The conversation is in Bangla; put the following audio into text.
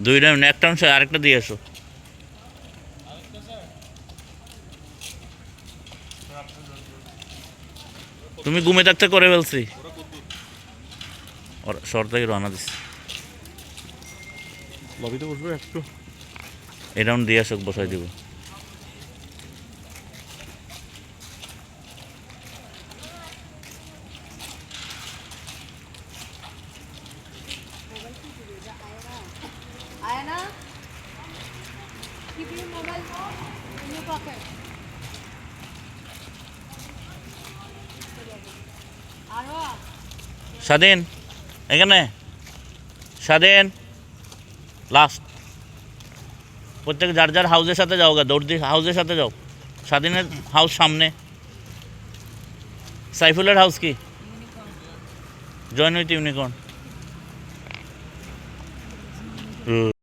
দুইটা একটা অংশ আরেকটা দিয়ে আসো। তুমি ঘুমে থাকতে করে ফেলছি, শহর থেকে রওনা দিচ্ছি। লবিতে বসবে একটু। এটা দিয়ে আসো, বসাই দিব। Ayana, keep your mobile in your pocket. Arwa. স্বাধীন, এখানে স্বাধীন লাস্ট। প্রত্যেক যার যার হাউসের সাথে যাও গা, দৌড় দিয়ে হাউসের সাথে যাও। স্বাধীনের হাউস সামনে। সাইফুলের হাউস কি? Join with unicorn.